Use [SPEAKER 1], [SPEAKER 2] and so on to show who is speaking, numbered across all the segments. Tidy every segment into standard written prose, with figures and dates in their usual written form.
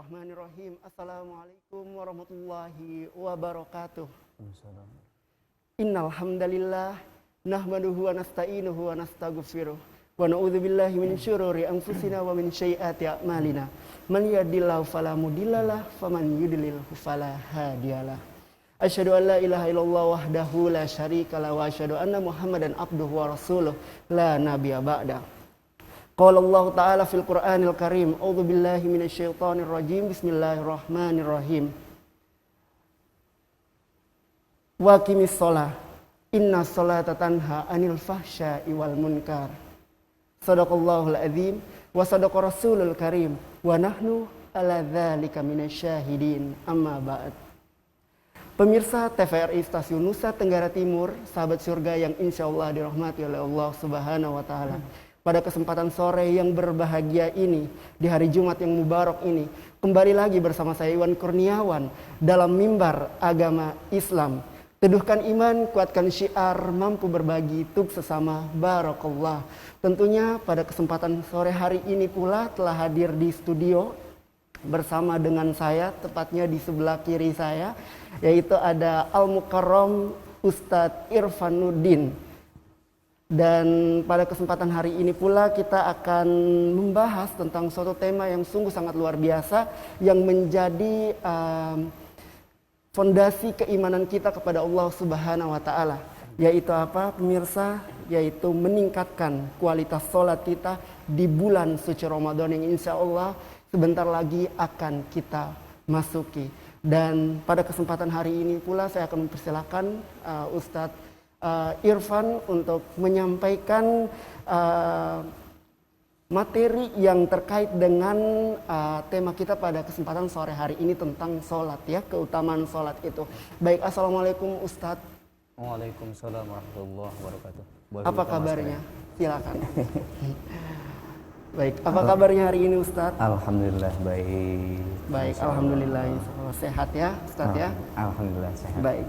[SPEAKER 1] Bismillahirrahmanirrahim. Assalamualaikum warahmatullahi wabarakatuh. Innal hamdalillah nahmaduhu wa nasta'inuhu wa nastaghfiruh wa na'udzubillahi min syururi anfusina wa min sayyiati a'malina. Man yahdihillahu fala mudhillalah wa man yudlil fala hadiyalah. Asyhadu an la ilaha illallah wahdahu la syarikalah wa asyhadu anna Muhammadan abduhu wa rasuluh la nabiyya ba'da. Qala Allah Ta'ala fil Qur'anil Karim, a'udzu billahi minasy syaithanir rajim. Bismillahirrahmanirrahim. Wa qimis shalah. Innas sholata tanha 'anil fahsya'i wal munkar. Shadaqallahul azim wa shadaqa rasulul karim wa nahnu 'ala dzalika minasyahidin. Amma ba'd. Pemirsa TVRI Stasiun Nusa Tenggara Timur, sahabat surga yang insyaallah dirahmati oleh Allah Subhanahu wa taala. Pada kesempatan sore yang berbahagia ini, di hari Jumat yang mubarak ini, kembali lagi bersama saya Iwan Kurniawan dalam mimbar agama Islam. Teduhkan iman, kuatkan syiar, mampu berbagi tuk sesama, barakallah. Tentunya pada kesempatan sore hari ini pula telah hadir di studio bersama dengan saya, tepatnya di sebelah kiri saya, yaitu ada Al-Mukarram Ustadz Irfanuddin. Dan pada kesempatan hari ini pula kita akan membahas tentang suatu tema yang sungguh sangat luar biasa yang menjadi fondasi keimanan kita kepada Allah Subhanahu wa taala. Yaitu apa, pemirsa? Yaitu meningkatkan kualitas sholat kita di bulan suci Ramadan yang insya Allah sebentar lagi akan kita masuki. Dan pada kesempatan hari ini pula saya akan mempersilahkan Ustadz Irfan untuk menyampaikan materi yang terkait dengan tema kita pada kesempatan sore hari ini tentang sholat, ya, keutamaan sholat itu. Baik, assalamualaikum Ustadz.
[SPEAKER 2] Waalaikumsalam warahmatullahi wabarakatuh.
[SPEAKER 1] Apa kabarnya? Silakan. Baik, apa kabarnya hari ini Ustadz?
[SPEAKER 2] Alhamdulillah baik.
[SPEAKER 1] Baik, alhamdulillah sehat ya Ustadz ya.
[SPEAKER 2] Alhamdulillah sehat.
[SPEAKER 1] Baik.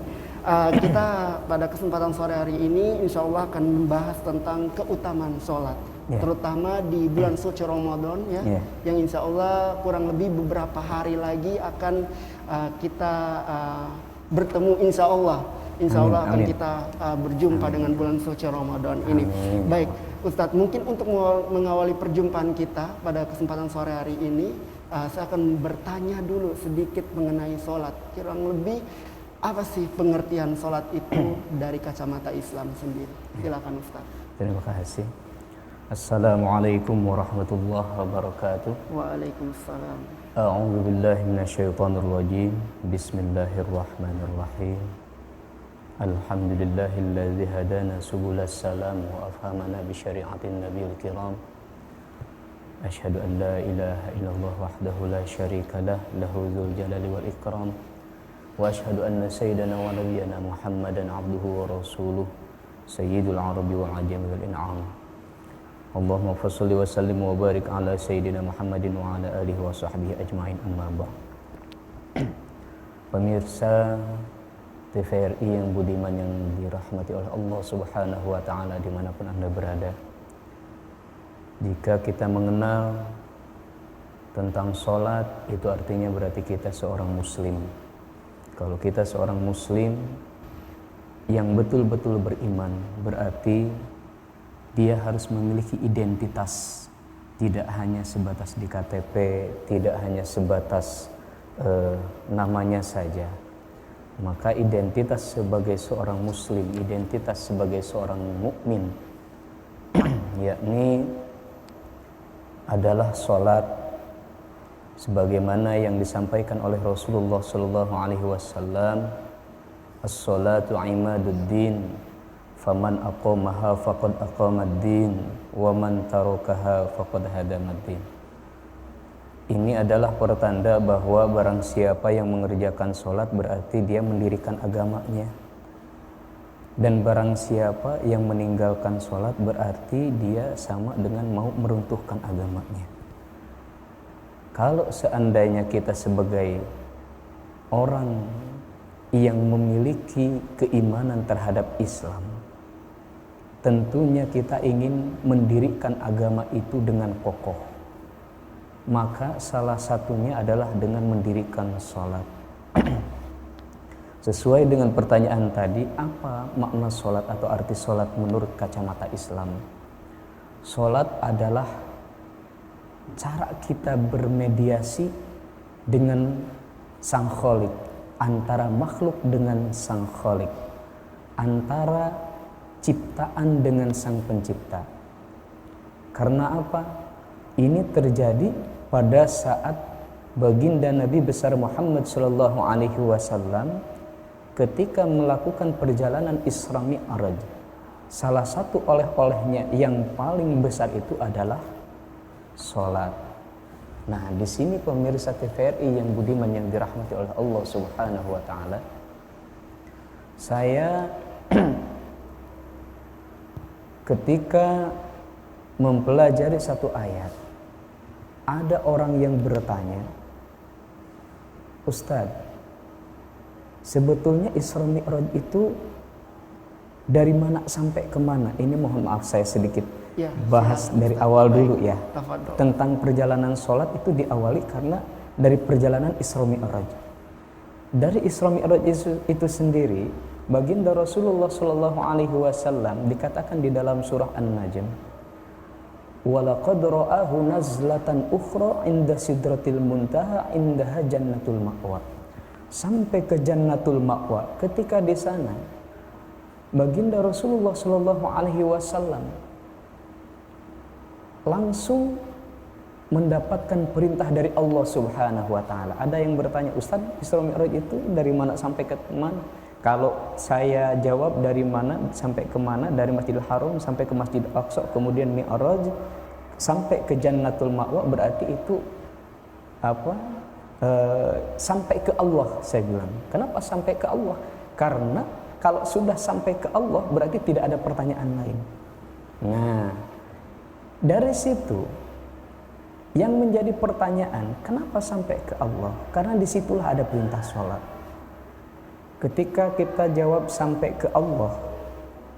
[SPEAKER 1] Kita pada kesempatan sore hari ini insya Allah akan membahas tentang keutamaan sholat, terutama di bulan suci Ramadan ya, yang insya Allah kurang lebih beberapa hari lagi akan kita bertemu insya Allah akan kita berjumpa dengan bulan suci Ramadan ini. Baik, Ustadz, mungkin untuk mengawali perjumpaan kita pada kesempatan sore hari ini, saya akan bertanya dulu sedikit mengenai sholat. Kurang lebih apa sih pengertian sholat itu dari kacamata Islam sendiri? Silakan Ustaz.
[SPEAKER 2] Terima kasih. Assalamualaikum warahmatullahi wabarakatuh.
[SPEAKER 1] Waalaikumsalam.
[SPEAKER 2] A'udzu billahi minasyaitonir rajim. Bismillahirrahmanirrahim. Alhamdulillahilladzi hadana subulas salam wa afhamana bi syari'atin nabiyil kiram. Asyhadu an la ilaha illallah wahdahu la syarika lah, lahu dzul jalali wal ikram. Wa asyhadu anna sayyidana wa nabiyyana Muhammadan abduhu wa rasuluh sayyidul arabi wal ajami wal in'am. Allahumma fasholli wa sallim wa barik ala sayyidina Muhammadin wa ala alihi wa sahbihi ajma'in, amma ba'd. Pemirsa TVRI yang budiman yang dirahmati oleh Allah Subhanahu wa taala dimanapun Anda berada, jika kita mengenal tentang sholat, itu artinya berarti kita seorang muslim. Kalau kita seorang muslim yang betul-betul beriman, berarti dia harus memiliki identitas, tidak hanya sebatas di KTP, tidak hanya sebatas namanya saja. Maka identitas sebagai seorang muslim, identitas sebagai seorang mukmin yakni adalah sholat sebagaimana yang disampaikan oleh Rasulullah sallallahu alaihi wasallam, as-sholatu imaduddin, faman aqamaha faqad aqamad-din, wa man tarakaha faqad hadamad-din. Ini adalah pertanda bahwa barang siapa yang mengerjakan sholat berarti dia mendirikan agamanya, dan barang siapa yang meninggalkan sholat berarti dia sama dengan mau meruntuhkan agamanya. Kalau seandainya kita sebagai orang yang memiliki keimanan terhadap Islam, tentunya kita ingin mendirikan agama itu dengan kokoh. maka salah satunya adalah dengan mendirikan sholat. Sesuai dengan pertanyaan tadi, apa makna sholat atau arti sholat menurut kacamata Islam? Sholat adalah cara kita bermediasi dengan Sang Khalik, antara makhluk dengan Sang Khalik, antara ciptaan dengan Sang Pencipta. Karena apa? Ini terjadi pada saat baginda Nabi besar Muhammad sallallahu alaihi wasallam ketika melakukan perjalanan Isra Mi'raj. Salah satu oleh-olehnya yang paling besar itu adalah sholat. Nah, di sini pemirsa TVRI yang budiman yang dirahmati oleh Allah Subhanahu wa taala, saya ketika mempelajari satu ayat, ada orang yang bertanya, "Ustadz, sebetulnya Isra Mi'raj itu dari mana sampai kemana?" Ini mohon maaf saya sedikit bahas dari awal dulu ya. Tentang perjalanan sholat itu diawali karena dari perjalanan Isra Mi'raj. Dari Isra Mi'raj itu sendiri, baginda Rasulullah Shallallahu Alaihi Wasallam dikatakan di dalam surah An-Najm, "Walaqad ra'ahu nazlatan ukhra inda sidratil muntaha indaha jannatul ma'wa." Sampai ke Jannatul Ma'wa, ketika di sana baginda Rasulullah Shallallahu Alaihi Wasallam langsung mendapatkan perintah dari Allah Subhanahu wa taala. Ada yang bertanya, "Ustaz, Isra Mi'raj itu dari mana sampai ke mana?" Kalau saya jawab dari mana sampai ke mana, dari Masjidil Haram sampai ke Masjidil Aqsa, kemudian Mi'raj sampai ke Jannatul Ma'wa, berarti itu sampai ke Allah, saya bilang. Kenapa sampai ke Allah? Karena kalau sudah sampai ke Allah berarti tidak ada pertanyaan lain. Nah, dari situ yang menjadi pertanyaan, kenapa sampai ke Allah? Karena disitulah ada perintah sholat. Ketika kita jawab sampai ke Allah,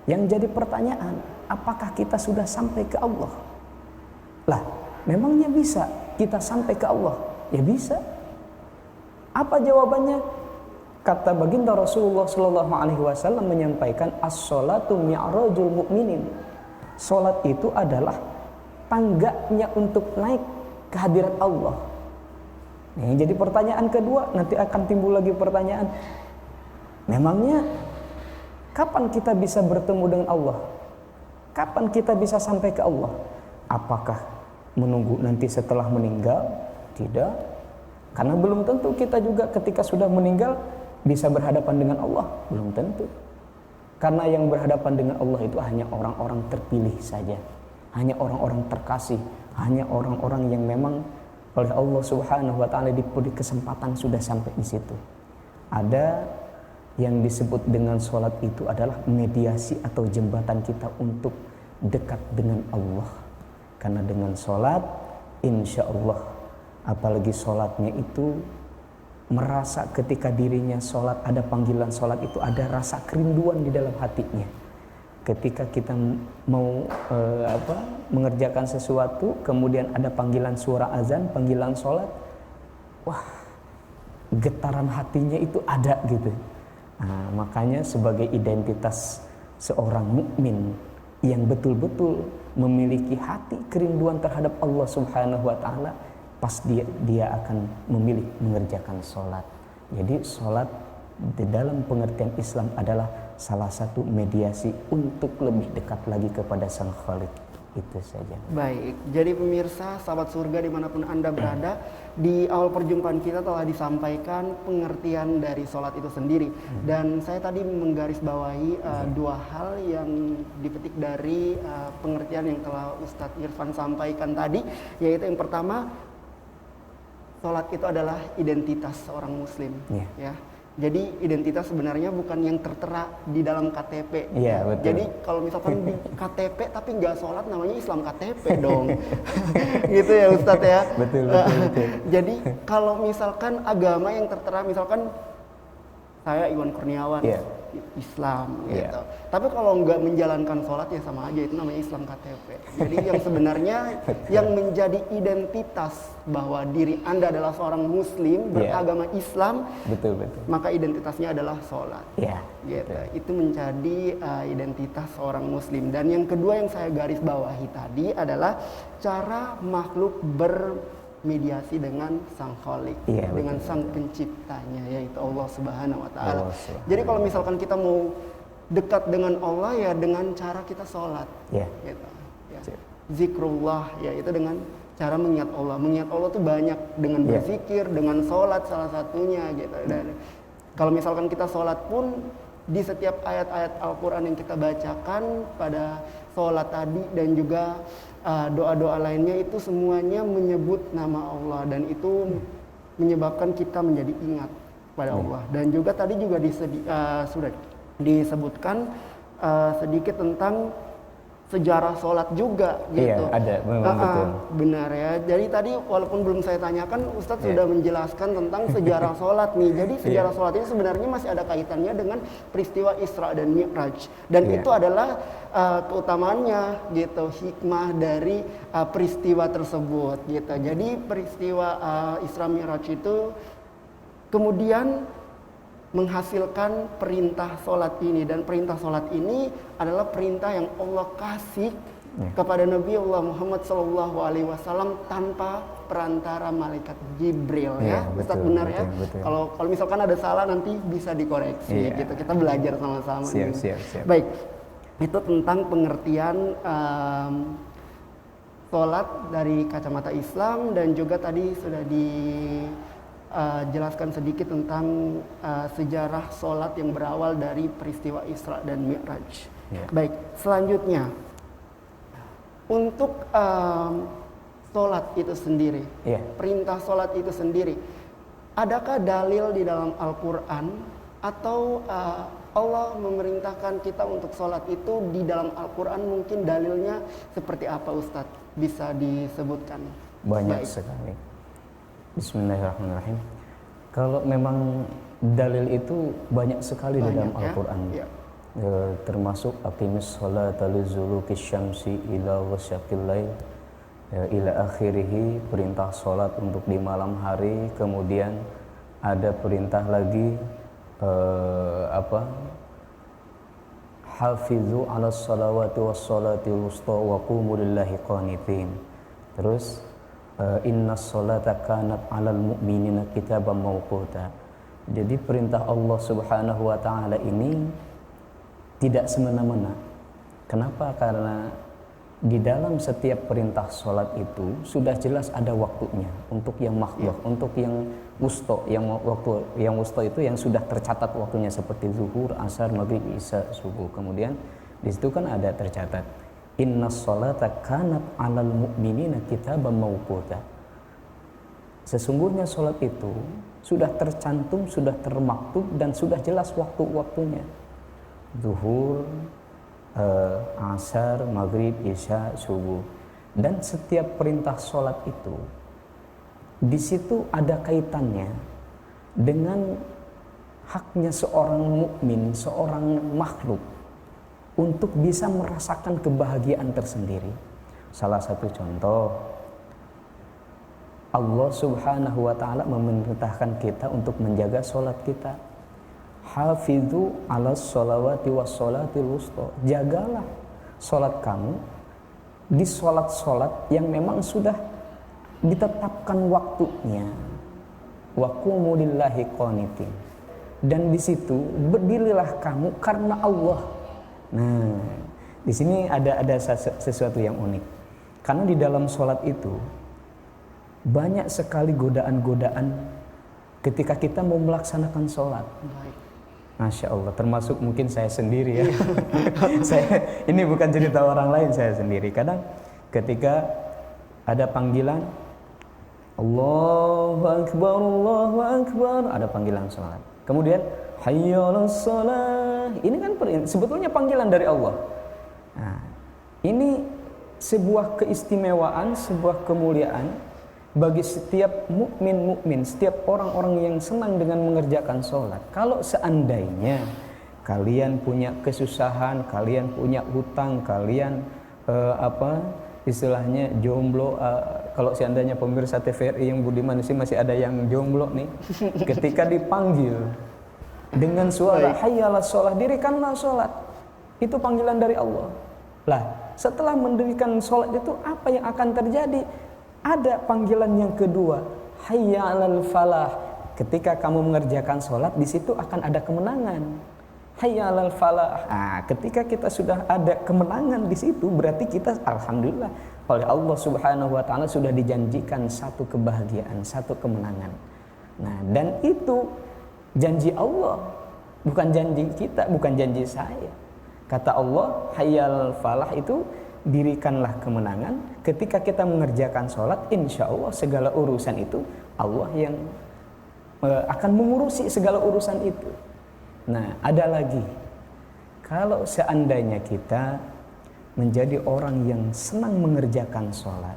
[SPEAKER 2] yang jadi pertanyaan, apakah kita sudah sampai ke Allah? Lah, memangnya bisa kita sampai ke Allah? Ya bisa. Apa jawabannya? Kata baginda Rasulullah Shallallahu Alaihi Wasallam menyampaikan, "As-sholatu mi'rajul mu'minin." Sholat itu adalah tangganya untuk naik ke hadirat Allah. Nah, jadi pertanyaan kedua, nanti akan timbul lagi pertanyaan, memangnya kapan kita bisa bertemu dengan Allah? Kapan kita bisa sampai ke Allah? Apakah menunggu nanti setelah meninggal? Tidak. Karena belum tentu kita juga ketika sudah meninggal bisa berhadapan dengan Allah, belum tentu. Karena yang berhadapan dengan Allah itu hanya orang-orang terpilih saja. Hanya orang-orang terkasih, hanya orang-orang yang memang oleh Allah Subhanahu wa taala diberi kesempatan sudah sampai di situ. Ada yang disebut dengan sholat itu adalah mediasi atau jembatan kita untuk dekat dengan Allah. Karena dengan sholat, insya Allah, apalagi sholatnya itu merasa ketika dirinya sholat, ada panggilan sholat itu, ada rasa kerinduan di dalam hatinya. Ketika kita mau mengerjakan sesuatu, kemudian ada panggilan suara azan, panggilan sholat, wah, getaran hatinya itu ada gitu. Nah, makanya sebagai identitas seorang mukmin yang betul-betul memiliki hati kerinduan terhadap Allah Subhanahu wa taala, pas dia akan memilih mengerjakan sholat. Jadi sholat di dalam pengertian Islam adalah salah satu mediasi untuk lebih dekat lagi kepada Sang Khalik. Itu saja.
[SPEAKER 1] Baik, jadi pemirsa sahabat surga dimanapun Anda berada, di awal perjumpaan kita telah disampaikan pengertian dari sholat itu sendiri. Dan saya tadi menggarisbawahi dua hal yang dipetik dari pengertian yang telah Ustadz Irfan sampaikan tadi, yaitu yang pertama, sholat itu adalah identitas seorang muslim. Ya. Jadi identitas sebenarnya bukan yang tertera di dalam KTP.
[SPEAKER 2] Iya, betul.
[SPEAKER 1] Jadi kalau misalkan di KTP tapi nggak sholat, namanya Islam KTP dong. Gitu ya Ustadz ya.
[SPEAKER 2] Betul.
[SPEAKER 1] Jadi kalau misalkan agama yang tertera, misalkan saya Iwan Kurniawan,
[SPEAKER 2] Iya.
[SPEAKER 1] Islam
[SPEAKER 2] Iya.
[SPEAKER 1] gitu. Tapi kalau nggak menjalankan sholat ya sama aja, itu namanya Islam KTP. Jadi yang sebenarnya yang menjadi identitas bahwa diri Anda adalah seorang Muslim beragama Islam,
[SPEAKER 2] Betul.
[SPEAKER 1] maka identitasnya adalah sholat.
[SPEAKER 2] Iya.
[SPEAKER 1] Gitu. Itu menjadi identitas seorang Muslim. Dan yang kedua yang saya garis bawahi tadi adalah cara makhluk bermediasi dengan Sang Khalik,
[SPEAKER 2] Iya,
[SPEAKER 1] dengan
[SPEAKER 2] betul.
[SPEAKER 1] Sang Penciptanya, yaitu Allah Subhanahu wa Ta'ala.
[SPEAKER 2] Allah Subhanahu.
[SPEAKER 1] Jadi kalau misalkan kita mau dekat dengan Allah ya dengan cara kita sholat,
[SPEAKER 2] Iya.
[SPEAKER 1] gitu. Ya.
[SPEAKER 2] Siap.
[SPEAKER 1] Zikrullah, ya itu dengan cara mengingat Allah. Mengingat Allah tuh banyak, dengan
[SPEAKER 2] Iya.
[SPEAKER 1] berzikir, dengan sholat salah satunya gitu. Dan kalau misalkan kita sholat pun di setiap ayat-ayat Al-Quran yang kita bacakan pada sholat tadi dan juga doa-doa lainnya itu semuanya menyebut nama Allah, dan itu menyebabkan kita menjadi ingat pada Allah. Dan juga tadi juga sudah disebutkan sedikit tentang sejarah sholat juga gitu.
[SPEAKER 2] Iya, ada, memang betul.
[SPEAKER 1] Benar ya. Jadi tadi walaupun belum saya tanyakan, Ustadz
[SPEAKER 2] Iya.
[SPEAKER 1] sudah menjelaskan tentang sejarah sholat nih. Jadi sejarah sholat ini sebenarnya masih ada kaitannya dengan peristiwa Isra dan Mi'raj. Dan
[SPEAKER 2] Iya.
[SPEAKER 1] itu adalah keutamaannya gitu, hikmah dari peristiwa tersebut gitu. Jadi peristiwa Isra Mi'raj itu kemudian menghasilkan perintah sholat ini, dan perintah sholat ini adalah perintah yang Allah kasih kepada Nabi Allah Muhammad SAW tanpa perantara malaikat Jibril ya,
[SPEAKER 2] Iya,
[SPEAKER 1] Ustadz,
[SPEAKER 2] betul,
[SPEAKER 1] benar
[SPEAKER 2] betul,
[SPEAKER 1] ya.
[SPEAKER 2] betul.
[SPEAKER 1] Kalau misalkan ada salah nanti bisa dikoreksi
[SPEAKER 2] Iya.
[SPEAKER 1] gitu, kita belajar sama-sama.
[SPEAKER 2] Siap,
[SPEAKER 1] nih.
[SPEAKER 2] siap.
[SPEAKER 1] Baik, itu tentang pengertian sholat dari kacamata Islam, dan juga tadi sudah jelaskan sedikit tentang sejarah sholat yang berawal dari peristiwa Isra dan Mi'raj.
[SPEAKER 2] Ya.
[SPEAKER 1] Baik, selanjutnya untuk sholat itu sendiri,
[SPEAKER 2] Iya.
[SPEAKER 1] perintah sholat itu sendiri, adakah dalil di dalam Al-Quran atau Allah memerintahkan kita untuk sholat itu di dalam Al-Quran? Mungkin dalilnya seperti apa, Ustadz? Bisa disebutkan?
[SPEAKER 2] Banyak
[SPEAKER 1] Baik.
[SPEAKER 2] sekali. Bismillahirrahmanirrahim. Kalau memang dalil itu banyak sekali di dalam
[SPEAKER 1] Banyak ya?
[SPEAKER 2] Al-Quran.
[SPEAKER 1] Ya.
[SPEAKER 2] Termasuk aqimis sholata liduluki syamsi ila wasyaqil lail, ila akhirih, perintah sholat untuk di malam hari. Kemudian ada perintah lagi hafizu ala salawati was salati wusta wa qumu lillahi qanitin. Terus inna sholata kanat alal mu'minina kitaban mawquta. Jadi perintah Allah Subhanahu wa taala ini tidak semena-mena. Kenapa? Karena di dalam setiap perintah sholat itu sudah jelas ada waktunya untuk yang makhluk, untuk yang wusta, yang wusta itu yang sudah tercatat waktunya seperti zuhur, asar, maghrib, isya, subuh. Kemudian di situ kan ada tercatat inna sholata kanat alal mu'minina kitaban mawquta. Sesungguhnya sholat itu sudah tercantum, sudah termaktub, dan sudah jelas waktu-waktunya. Zuhur, asar, maghrib, isya, subuh. Dan setiap perintah sholat itu di situ ada kaitannya dengan haknya seorang mukmin, seorang makhluk untuk bisa merasakan kebahagiaan tersendiri. Salah satu contoh, Allah Subhanahu wa taala memerintahkan kita untuk menjaga sholat kita. Hafidhu ala sholawati was sholatil wusta. Jagalah sholat kamu di sholat-sholat yang memang sudah ditetapkan waktunya. Wa qumu lillahi qanitin. Dan di situ berdirilah kamu karena Allah. Nah, di sini ada sesuatu yang unik. Karena di dalam sholat itu banyak sekali godaan-godaan ketika kita mau melaksanakan sholat.
[SPEAKER 1] Baik.
[SPEAKER 2] Masya Allah, termasuk mungkin saya sendiri ya. Ini bukan cerita orang lain, saya sendiri. Kadang ketika ada panggilan Allahu Akbar, ada panggilan sholat. Kemudian hayya 'alas shalah. Ini kan sebetulnya panggilan dari Allah. Nah, ini sebuah keistimewaan, sebuah kemuliaan bagi setiap mukmin, setiap orang-orang yang senang dengan mengerjakan sholat. Kalau seandainya kalian punya kesusahan, kalian punya hutang, kalian istilahnya jomblo, kalau seandainya pemirsa TVRI yang budiman sih masih ada yang jomblo nih, ketika dipanggil dengan suara hayyalah sholat, dirikanlah sholat, itu panggilan dari Allah. Lah, setelah mendirikan sholat itu apa yang akan terjadi? Ada panggilan yang kedua, hayya 'alal falah. Ketika kamu mengerjakan sholat, di situ akan ada kemenangan. Hayya 'alal falah. Nah, ketika kita sudah ada kemenangan di situ, berarti kita alhamdulillah oleh Allah Subhanahu wa taala sudah dijanjikan satu kebahagiaan, satu kemenangan. Nah, dan itu janji Allah, bukan janji kita, bukan janji saya. Kata Allah, hayya 'alal falah itu dirikanlah kemenangan. Ketika kita mengerjakan sholat, insya Allah segala urusan itu Allah yang akan mengurusi segala urusan itu. Nah, ada lagi, kalau seandainya kita menjadi orang yang senang mengerjakan sholat,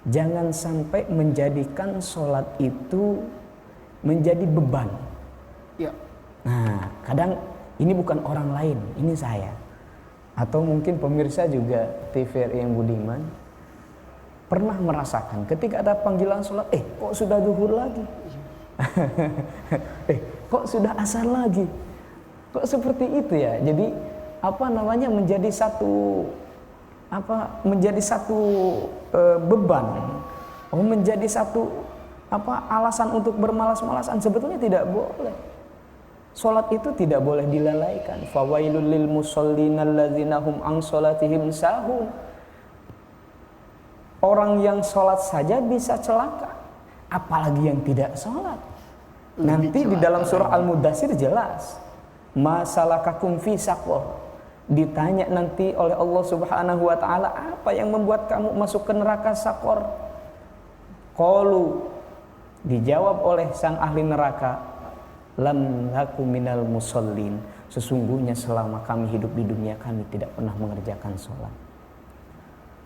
[SPEAKER 2] jangan sampai menjadikan sholat itu menjadi beban.
[SPEAKER 1] Ya.
[SPEAKER 2] Nah, kadang ini bukan orang lain, ini saya. Atau mungkin pemirsa juga TVRI yang budiman pernah merasakan ketika ada panggilan sholat, kok sudah zuhur lagi? Kok sudah asar lagi? Kok seperti itu ya? Jadi menjadi satu beban, menjadi satu alasan untuk bermalas-malasan. Sebetulnya tidak boleh. Sholat itu tidak boleh dilalaikan. Fawailul lil musallin alladzina hum an sholatihim sahun. Orang yang sholat saja bisa celaka, apalagi yang tidak sholat. Nanti di dalam surah Al-Mudaththir jelas, masalakakum fi saqar. Ditanya nanti oleh Allah Subhanahu wa taala, apa yang membuat kamu masuk ke neraka Saqar? Qalu, dijawab oleh sang ahli neraka, lam naku minal musallin, sesungguhnya selama kami hidup di dunia kami tidak pernah mengerjakan sholat.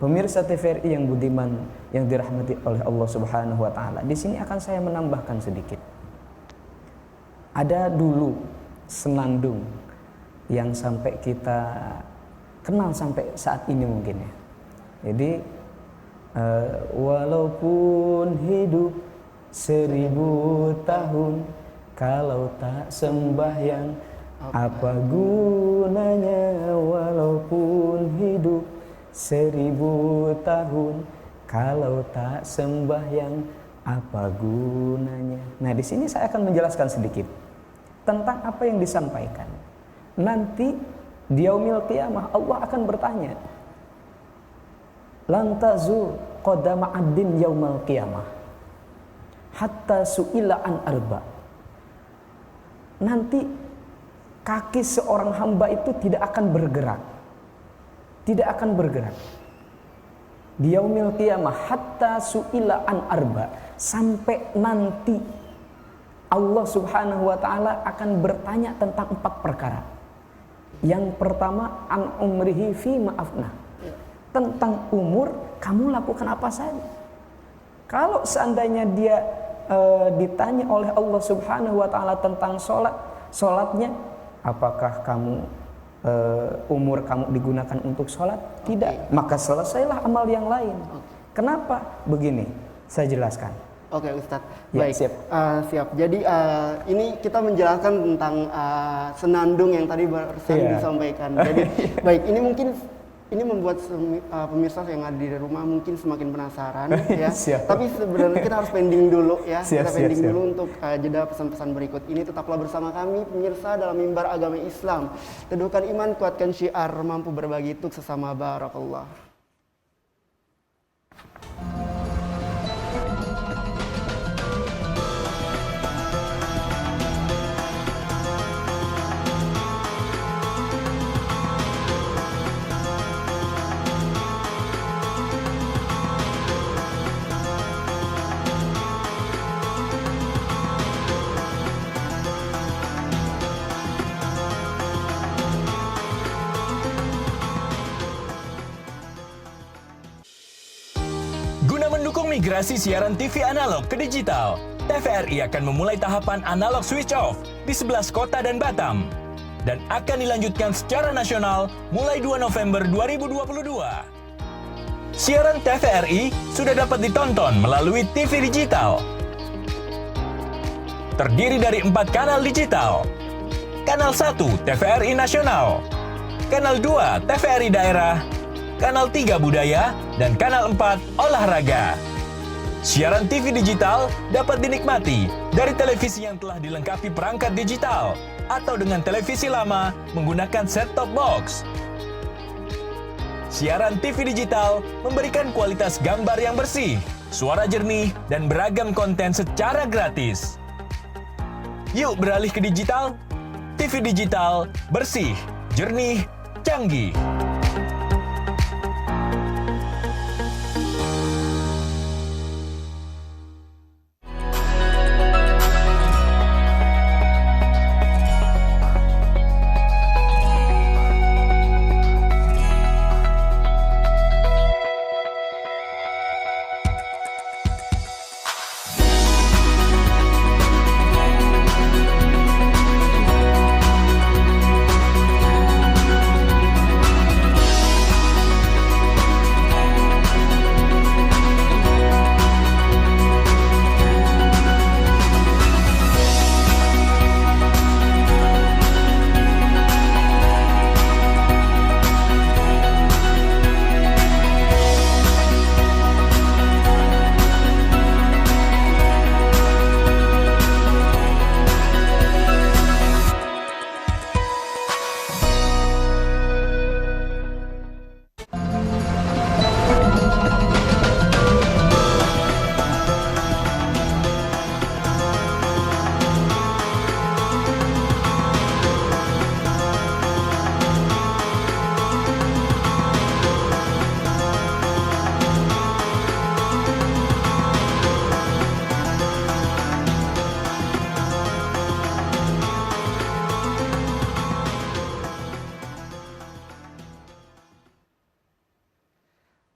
[SPEAKER 2] Pemirsa TVRI yang budiman yang dirahmati oleh Allah Subhanahu wa taala, di sini akan saya menambahkan sedikit. Ada dulu senandung yang sampai kita kenal sampai saat ini mungkin ya. Jadi walaupun hidup 1000 tahun, kalau tak sembahyang apa gunanya? Walaupun hidup 1000 tahun, kalau tak sembahyang apa gunanya? Nah, di sini saya akan menjelaskan sedikit tentang apa yang disampaikan. Nanti di yaumil qiyamah Allah akan bertanya, lan tazul qadama 'abdin yaumal qiyamah hatta su'ila an arba'. Nanti kaki seorang hamba itu tidak akan bergerak. Tidak akan bergerak. Di yaumil qiyamah hatta su'ila an arba', sampai nanti Allah Subhanahu wa taala akan bertanya tentang 4 perkara. Yang pertama, an umrihi fi ma'afna. Tentang umur, kamu lakukan apa saja. Kalau seandainya dia ditanya oleh Allah Subhanahu wa taala tentang sholatnya, apakah kamu umur kamu digunakan untuk sholat? Tidak, maka selesailah amal yang lain. Kenapa? Begini, saya jelaskan.
[SPEAKER 1] Oke, Ustadz.
[SPEAKER 2] Ya,
[SPEAKER 1] baik,
[SPEAKER 2] siap.
[SPEAKER 1] Siap. Jadi ini kita menjelaskan tentang senandung yang tadi barusan disampaikan. Jadi baik, ini mungkin membuat pemirsa yang ada di rumah mungkin semakin penasaran ya. Tapi sebenarnya kita harus pending dulu ya. Kita pending dulu untuk jeda pesan-pesan berikut ini. Tetaplah bersama kami pemirsa dalam mimbar agama Islam. Teduhkan iman, kuatkan syiar, mampu berbagi untuk sesama. Barakallah.
[SPEAKER 3] migrasi siaran TV analog ke digital, TVRI akan memulai tahapan analog switch off di 11 kota dan Batam dan akan dilanjutkan secara nasional mulai 2 November 2022. Siaran TVRI sudah dapat ditonton melalui TV digital. Terdiri dari 4 kanal digital. Kanal 1 TVRI Nasional, Kanal 2 TVRI Daerah, Kanal 3 Budaya, dan Kanal 4 Olahraga. Siaran TV digital dapat dinikmati dari televisi yang telah dilengkapi perangkat digital atau dengan televisi lama menggunakan set-top box. Siaran TV digital memberikan kualitas gambar yang bersih, suara jernih, dan beragam konten secara gratis. Yuk beralih ke digital. TV digital bersih, jernih, canggih.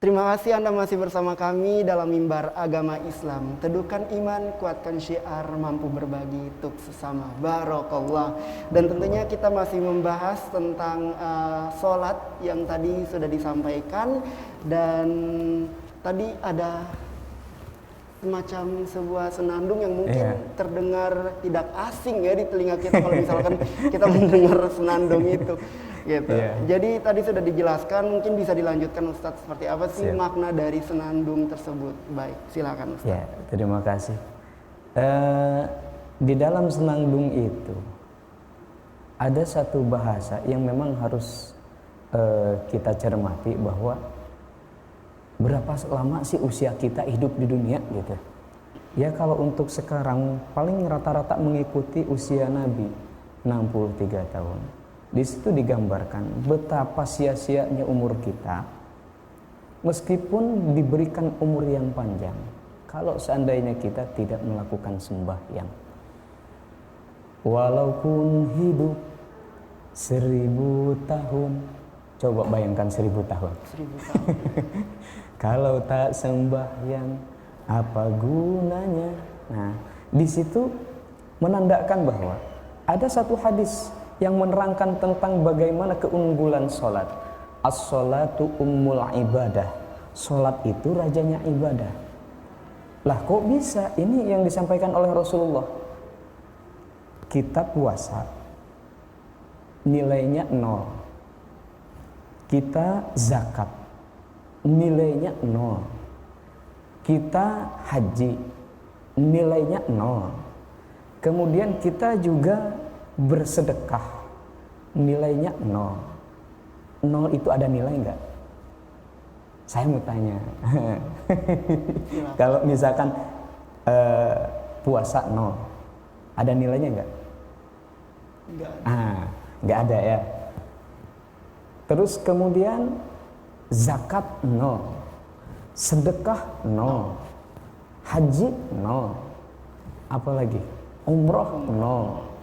[SPEAKER 1] Terima kasih Anda masih bersama kami dalam mimbar agama Islam. Teduhkan iman, kuatkan syiar, mampu berbagi untuk sesama. Barakallah. Dan tentunya kita masih membahas tentang sholat yang tadi sudah disampaikan. Dan tadi ada semacam sebuah senandung yang mungkin terdengar tidak asing ya di telinga kita kalau misalkan kita mendengar senandung itu. Gitu. Jadi tadi sudah dijelaskan, mungkin bisa dilanjutkan Ustadz seperti apa sih makna dari senandung tersebut. Baik, silakan Ustadz.
[SPEAKER 2] Ya, terima kasih. Di dalam senandung itu ada satu bahasa yang memang harus kita cermati, bahwa berapa lama sih usia kita hidup di dunia gitu. Ya kalau untuk sekarang paling rata-rata mengikuti usia Nabi 63 tahun. Di situ digambarkan betapa sia-sianya umur kita meskipun diberikan umur yang panjang kalau seandainya kita tidak melakukan sembahyang. Walaupun hidup 1000 tahun, coba bayangkan 1000 tahun.
[SPEAKER 1] 1000 tahun.
[SPEAKER 2] Kalau tak sembahyang apa gunanya? Nah, di situ menandakan bahwa ada satu hadis yang menerangkan tentang bagaimana keunggulan sholat. As-sholatu ummul ibadah. Sholat itu rajanya ibadah. Lah kok bisa? Ini yang disampaikan oleh Rasulullah. Kita puasa, nilainya 0. Kita zakat, nilainya 0. Kita haji, nilainya 0. Kemudian kita juga bersedekah, nilainya 0. 0 itu ada nilai enggak? Saya mau tanya. Kalau misalkan puasa 0, ada nilainya enggak? Enggak ada ya. Terus kemudian zakat 0, sedekah 0, haji 0, apalagi umroh 0.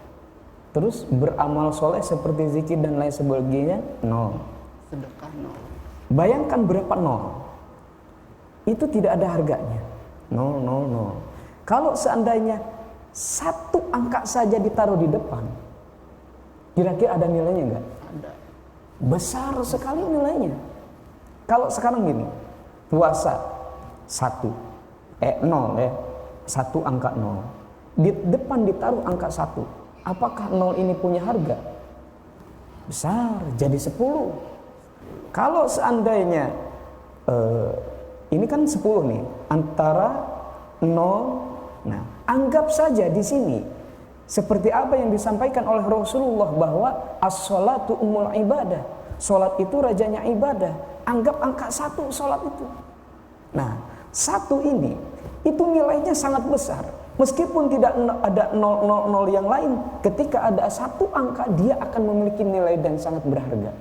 [SPEAKER 2] Terus beramal soleh seperti zikir dan lain sebagainya 0.
[SPEAKER 1] Sedekah 0.
[SPEAKER 2] Bayangkan berapa 0. Itu tidak ada harganya. 000. Kalau seandainya satu angka saja ditaruh di depan, kira-kira ada nilainya enggak?
[SPEAKER 1] Ada.
[SPEAKER 2] Besar sekali nilainya. Kalau sekarang gini, puasa 0 ya, satu angka 0. Di depan ditaruh angka 1. Apakah 0 ini punya harga? Besar, jadi 10. Kalau seandainya ini kan 10 nih, antara 0. Nah, anggap saja di sini seperti apa yang disampaikan oleh Rasulullah bahwa as-sholatu ummul ibadah. Salat itu rajanya ibadah. Anggap angka 1 salat itu. Nah, 1 ini itu nilainya sangat besar. Meskipun tidak ada 000 yang lain, ketika ada 1 angka dia akan memiliki nilai dan sangat berharga.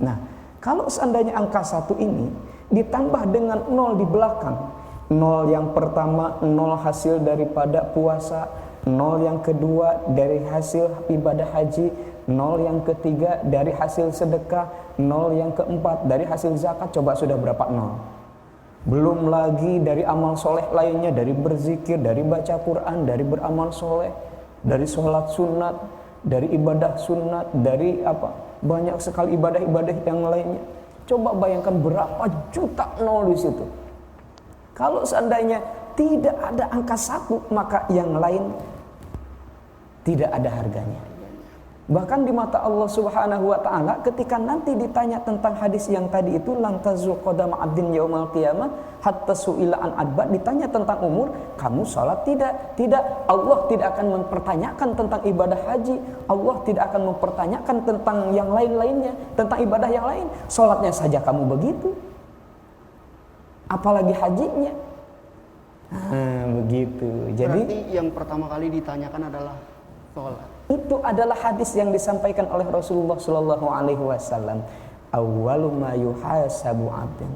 [SPEAKER 2] Nah, kalau seandainya angka 1 ini ditambah dengan 0 di belakang, 0 yang pertama 0 hasil daripada puasa, 0 yang kedua dari hasil ibadah haji, 0 yang ketiga dari hasil sedekah, 0 yang keempat dari hasil zakat, coba sudah berapa 0? Belum lagi dari amal soleh lainnya, dari berzikir, dari baca Quran, dari beramal soleh, dari sholat sunat, dari ibadah sunat, dari banyak sekali ibadah-ibadah yang lainnya. Coba bayangkan berapa juta 0 di situ. Kalau seandainya tidak ada angka 1, maka yang lain tidak ada harganya. Bahkan di mata Allah Subhanahu wa taala ketika nanti ditanya tentang hadis yang tadi itu lantazul qadama abdin yaumal qiyamah hatta su'ila an adba, ditanya tentang umur, kamu salat tidak? Tidak. Allah tidak akan mempertanyakan tentang ibadah haji, Allah tidak akan mempertanyakan tentang yang lain-lainnya, tentang ibadah yang lain. Salatnya saja kamu begitu, apalagi hajinya. Begitu. Jadi
[SPEAKER 1] berarti yang pertama kali ditanyakan adalah sholat.
[SPEAKER 2] Itu adalah hadis yang disampaikan oleh Rasulullah Shallallahu Alaihi Wasallam. Awwalu ma yuhasabu 'abdun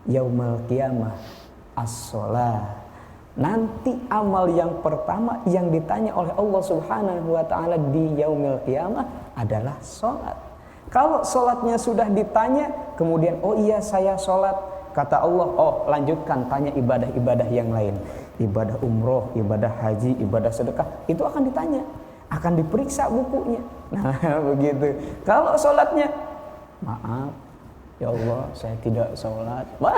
[SPEAKER 2] yaumal qiyamah as-shalah. Nanti amal yang pertama yang ditanya oleh Allah Subhanahu wa taala di yaumil qiyamah adalah salat. Kalau salatnya sudah ditanya, kemudian oh iya saya salat, kata Allah, oh lanjutkan tanya ibadah-ibadah yang lain. Ibadah umroh, ibadah haji, ibadah sedekah, itu akan ditanya. Akan diperiksa bukunya. Nah, begitu. Kalau sholatnya, maaf, ya Allah, saya tidak sholat. Wah,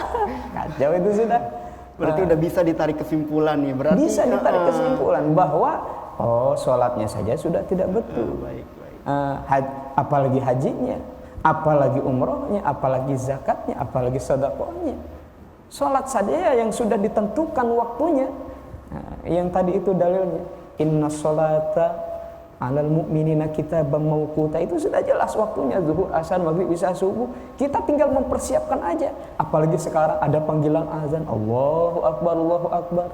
[SPEAKER 2] kacau itu sudah.
[SPEAKER 1] Berarti udah bisa ditarik kesimpulan nih. Berarti
[SPEAKER 2] bisa ditarik kesimpulan bahwa sholatnya saja sudah tidak betul.
[SPEAKER 1] Baik.
[SPEAKER 2] Apalagi hajinya, apalagi umrohnya, apalagi zakatnya, apalagi sedekahnya. Sholat saja yang sudah ditentukan waktunya. Nah, yang tadi itu dalilnya. Inna sholata alal mu'minina kitaban mawquta, itu sudah jelas waktunya, zuhur, asar, maghrib, isya, subuh. Kita tinggal mempersiapkan aja. Apalagi sekarang ada panggilan azan, Allahu akbar, Allahu akbar,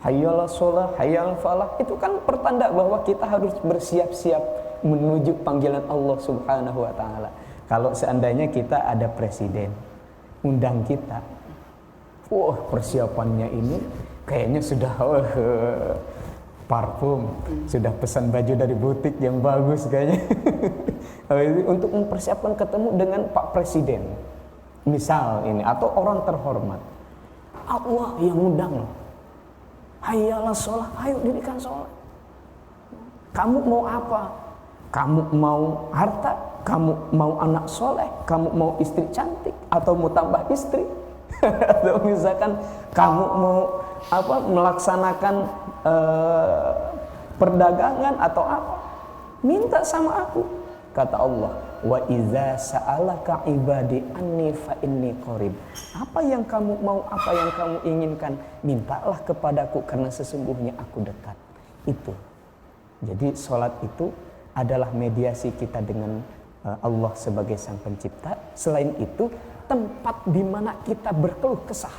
[SPEAKER 2] hayyalah sholah, hayyal falah. Itu kan pertanda bahwa kita harus bersiap-siap menuju panggilan Allah Subhanahu wa taala. Kalau seandainya kita ada presiden undang kita, wah persiapannya ini kayaknya sudah parfum, sudah pesan baju dari butik yang bagus kayaknya. Untuk mempersiapkan ketemu dengan Pak Presiden misal ini, atau orang terhormat. Allah yang undang loh. Hayyalah sholat, ayo dirikan sholat. Kamu mau apa? Kamu mau harta? Kamu mau anak soleh? Kamu mau istri cantik? Atau mau tambah istri? Atau misalkan kamu mau melaksanakan perdagangan atau apa, minta sama aku, kata Allah, wa iza sa'alaka ibadi anni fa inni qarib. Apa yang kamu mau, apa yang kamu inginkan, mintalah kepadaku karena sesungguhnya aku dekat. Itu. Jadi sholat itu adalah mediasi kita dengan Allah sebagai sang pencipta. Selain itu, tempat di mana kita berkeluh kesah,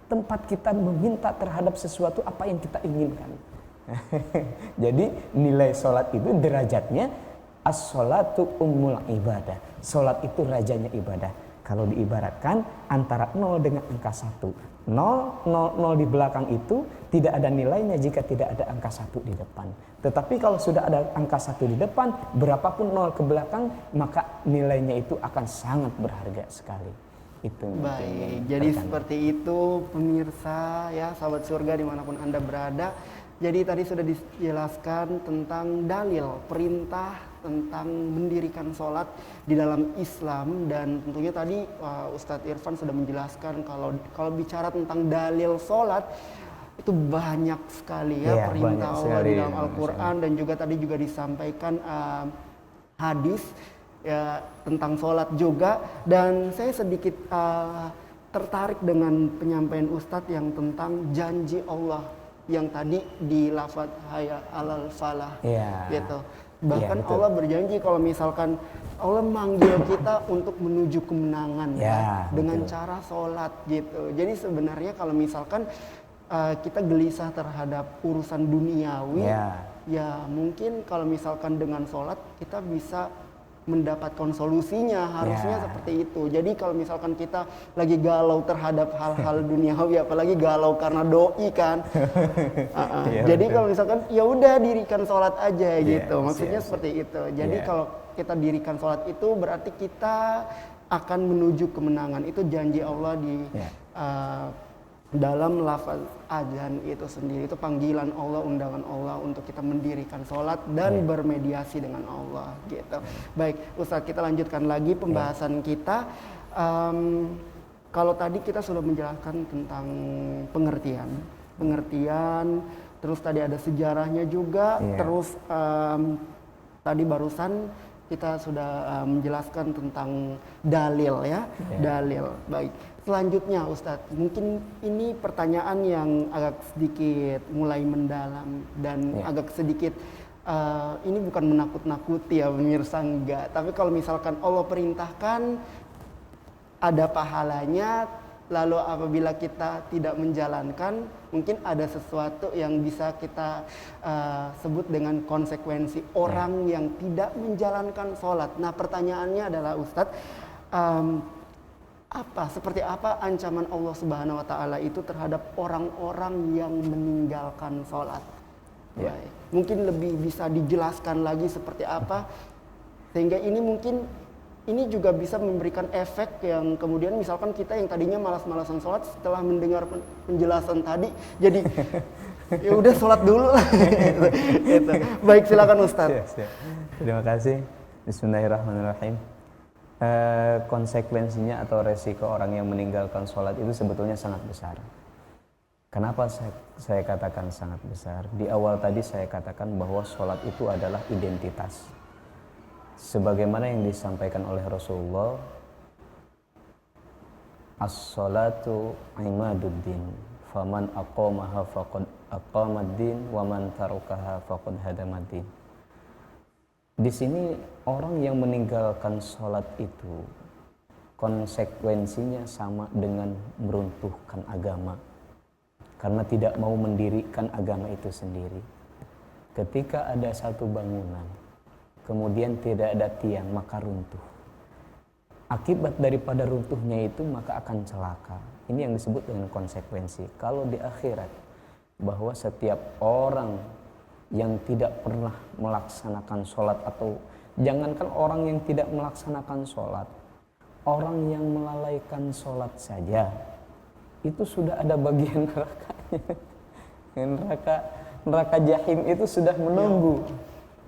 [SPEAKER 2] tempat kita meminta terhadap sesuatu apa yang kita inginkan. Jadi nilai sholat itu derajatnya as-sholatu ummul ibadah. Sholat itu rajanya ibadah. Kalau diibaratkan antara 0 dengan angka 1. 0 di belakang itu tidak ada nilainya jika tidak ada angka 1 di depan. Tetapi kalau sudah ada angka 1 di depan, berapapun 0 ke belakang, maka nilainya itu akan sangat berharga sekali. Itu yang
[SPEAKER 1] Baik,
[SPEAKER 2] ingin
[SPEAKER 1] jadi
[SPEAKER 2] tekankan.
[SPEAKER 1] seperti itu pemirsa ya, sahabat surga dimanapun Anda berada. Jadi tadi sudah dijelaskan tentang dalil, perintah tentang mendirikan sholat di dalam Islam. Dan tentunya tadi Ustadz Irfan sudah menjelaskan kalau bicara tentang dalil sholat, itu banyak sekali ya,
[SPEAKER 2] Iya,
[SPEAKER 1] perintah
[SPEAKER 2] banyak
[SPEAKER 1] Allah
[SPEAKER 2] sekali,
[SPEAKER 1] di dalam
[SPEAKER 2] Masya
[SPEAKER 1] Al-Quran. Dan juga tadi juga disampaikan hadis ya tentang sholat juga. Dan saya sedikit tertarik dengan penyampaian Ustadz yang tentang janji Allah yang tadi di lafaz hayya alal falah
[SPEAKER 2] Iya.
[SPEAKER 1] gitu. Bahkan
[SPEAKER 2] Iya, betul.
[SPEAKER 1] Allah berjanji kalau misalkan Allah manggil kita untuk menuju kemenangan
[SPEAKER 2] Ya,
[SPEAKER 1] dengan
[SPEAKER 2] betul.
[SPEAKER 1] cara sholat gitu. Jadi sebenarnya kalau misalkan kita gelisah terhadap urusan duniawi, ya mungkin kalau misalkan dengan sholat kita bisa mendapatkan solusinya, harusnya
[SPEAKER 2] Ya.
[SPEAKER 1] seperti itu. Jadi kalau misalkan kita lagi galau terhadap hal-hal duniawi, apalagi galau karena doi kan,
[SPEAKER 2] Iya,
[SPEAKER 1] jadi
[SPEAKER 2] betul.
[SPEAKER 1] kalau misalkan ya udah dirikan sholat aja
[SPEAKER 2] Yes,
[SPEAKER 1] gitu, maksudnya
[SPEAKER 2] yes.
[SPEAKER 1] seperti itu. Jadi
[SPEAKER 2] Yeah.
[SPEAKER 1] kalau kita dirikan sholat itu berarti kita akan menuju kemenangan. Itu janji Allah di
[SPEAKER 2] Yeah.
[SPEAKER 1] dalam lafaz azan itu sendiri. Itu panggilan Allah, undangan Allah untuk kita mendirikan sholat dan bermediasi dengan Allah gitu. Baik Ustadz, kita lanjutkan lagi pembahasan kita. Kalau tadi kita sudah menjelaskan tentang pengertian, terus tadi ada sejarahnya juga, terus tadi barusan kita sudah menjelaskan tentang dalil ya, dalil. Baik, selanjutnya Ustadz, mungkin ini pertanyaan yang agak sedikit mulai mendalam dan agak sedikit ini bukan menakut-nakuti ya pemirsa, enggak. Tapi kalau misalkan Allah perintahkan ada pahalanya, lalu apabila kita tidak menjalankan, mungkin ada sesuatu yang bisa kita sebut dengan konsekuensi orang yang tidak menjalankan sholat. Nah pertanyaannya adalah Ustadz, seperti apa ancaman Allah Subhanahu Wa Taala itu terhadap orang-orang yang meninggalkan sholat? Baik. Mungkin lebih bisa dijelaskan lagi seperti apa, sehingga ini mungkin ini juga bisa memberikan efek yang kemudian misalkan kita yang tadinya malas-malasan sholat setelah mendengar penjelasan tadi jadi ya udah sholat dulu lah. Gitu. Baik, silakan Ustadz.
[SPEAKER 2] Siap. Terima kasih. Bismillahirrahmanirrahim. Konsekuensinya atau resiko orang yang meninggalkan sholat itu sebetulnya sangat besar. Kenapa saya katakan sangat besar? Di awal tadi saya katakan bahwa sholat itu adalah identitas. Sebagaimana yang disampaikan oleh Rasulullah, as-sholatu imaduddin, faman aqamaha faqad aqamaddin, wa man tarakaha faqad hadamaddin. Di sini orang yang meninggalkan sholat itu konsekuensinya sama dengan meruntuhkan agama, karena tidak mau mendirikan agama itu sendiri. Ketika ada satu bangunan kemudian tidak ada tiang, maka runtuh. Akibat daripada runtuhnya itu maka akan celaka. Ini yang disebut dengan konsekuensi. Kalau di akhirat, bahwa setiap orang yang tidak pernah melaksanakan sholat, atau jangankan orang yang tidak melaksanakan sholat, orang yang melalaikan sholat saja, itu sudah ada bagian nerakanya. Neraka jahim itu sudah menunggu.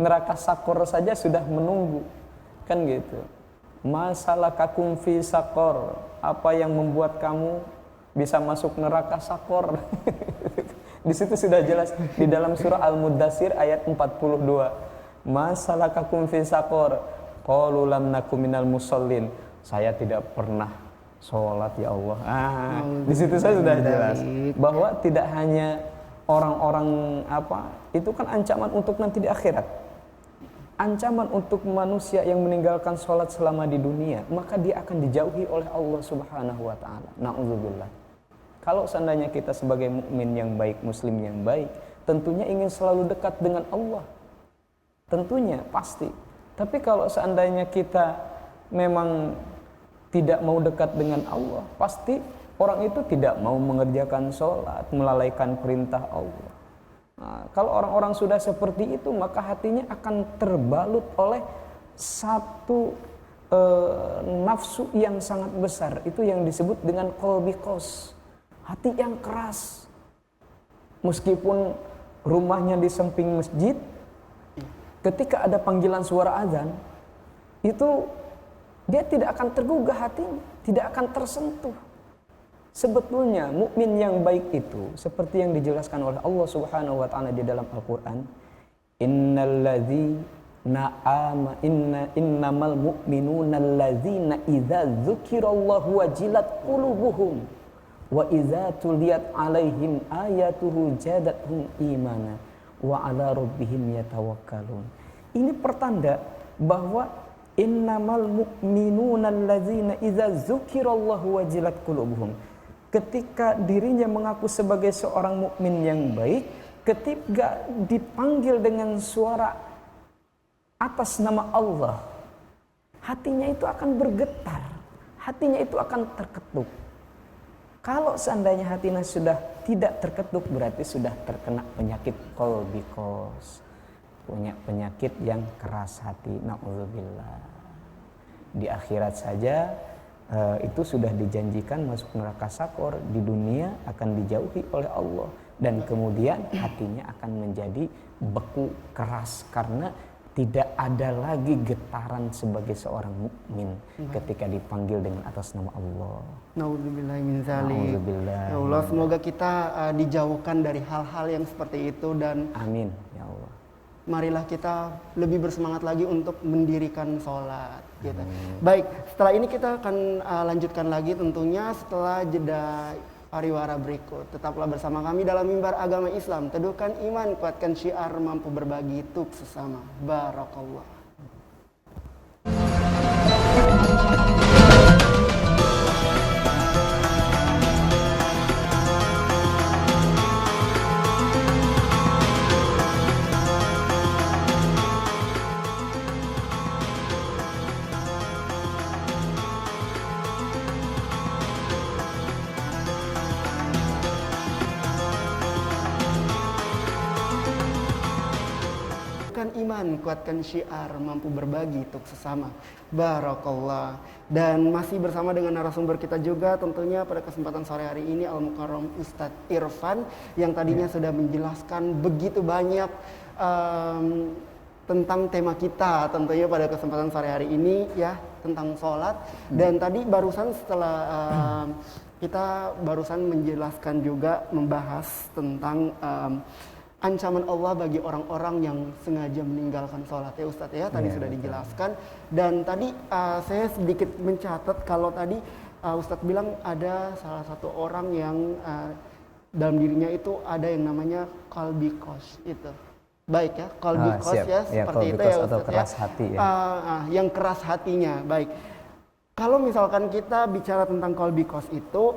[SPEAKER 2] Neraka sakor saja sudah menunggu, kan gitu. Masalakakum fi sakor, apa yang membuat kamu bisa masuk neraka sakor? Di situ sudah jelas di dalam surah Al-Muddatsir ayat 42. Masalakakum fi sakor, qalu lam nakum minal musallin. Saya tidak pernah sholat ya Allah. Di situ saya sudah jelas bahwa tidak hanya orang-orang itu kan ancaman untuk nanti di akhirat. Ancaman untuk manusia yang meninggalkan sholat selama di dunia, maka dia akan dijauhi oleh Allah Subhanahu wa Ta'ala. Na'udzubillah. Kalau seandainya kita sebagai mukmin yang baik, muslim yang baik, tentunya ingin selalu dekat dengan Allah. Tentunya, pasti. Tapi kalau seandainya kita memang tidak mau dekat dengan Allah, pasti orang itu tidak mau mengerjakan sholat, melalaikan perintah Allah. Nah, kalau orang-orang sudah seperti itu, maka hatinya akan terbalut oleh satu nafsu yang sangat besar, itu yang disebut dengan qalbi qas, hati yang keras. Meskipun rumahnya di samping masjid, ketika ada panggilan suara azan, itu dia tidak akan tergugah hatinya, tidak akan tersentuh. Sebetulnya mukmin yang baik itu seperti yang dijelaskan oleh Allah Subhanahu wa taala di dalam Al-Qur'an, innamal mu'minuna alladzina idza dzukirallahu wajilat qulubuhum wa idza tuliyat alaihim ayatuhu zadatuhum imana wa ala rabbihim yatawakkalun. Ini pertanda bahwa innamal mu'minuna alladzina idza dzukirallahu wajilat qulubuhum. Ketika dirinya mengaku sebagai seorang mukmin yang baik, ketika dipanggil dengan suara atas nama Allah, hatinya itu akan bergetar, hatinya itu akan terketuk. Kalau seandainya hatinya sudah tidak terketuk, berarti sudah terkena penyakit qalbi qas, punya penyakit yang keras hati. Na'udzubillah. Di akhirat saja itu sudah dijanjikan masuk neraka sakor, di dunia akan dijauhi oleh Allah, dan kemudian hatinya akan menjadi beku keras karena tidak ada lagi getaran sebagai seorang mukmin ketika dipanggil dengan atas nama Allah.
[SPEAKER 1] Naudzubillah min dzalik. Ya Allah, semoga kita dijauhkan dari hal-hal yang seperti itu, dan
[SPEAKER 2] amin ya Allah.
[SPEAKER 1] Marilah kita lebih bersemangat lagi untuk mendirikan sholat gitu. Baik, setelah ini kita akan lanjutkan lagi tentunya setelah jeda pariwara berikut. Tetaplah bersama kami dalam Mimbar Agama Islam. Teduhkan iman, kuatkan syiar, mampu berbagi untuk sesama. Barakallah. Iman, kuatkan syiar, mampu berbagi untuk sesama. Barakallah. Dan masih bersama dengan narasumber kita juga tentunya pada kesempatan sore hari ini, Al-Mukarram Ustadz Irfan, yang tadinya sudah menjelaskan begitu banyak tentang tema kita tentunya pada kesempatan sore hari ini ya, tentang sholat. Dan tadi barusan setelah kita barusan menjelaskan juga membahas tentang ancaman Allah bagi orang-orang yang sengaja meninggalkan sholat ya Ustadz ya, tadi sudah dijelaskan. Dan tadi saya sedikit mencatat kalau tadi Ustadz bilang ada salah satu orang yang dalam dirinya itu ada yang namanya qalbi qas itu. Baik ya, qalbi qas ya, seperti itu ya Ustadz
[SPEAKER 2] keras hati ya.
[SPEAKER 1] Yang keras hatinya, baik. Kalau misalkan kita bicara tentang qalbi qas itu,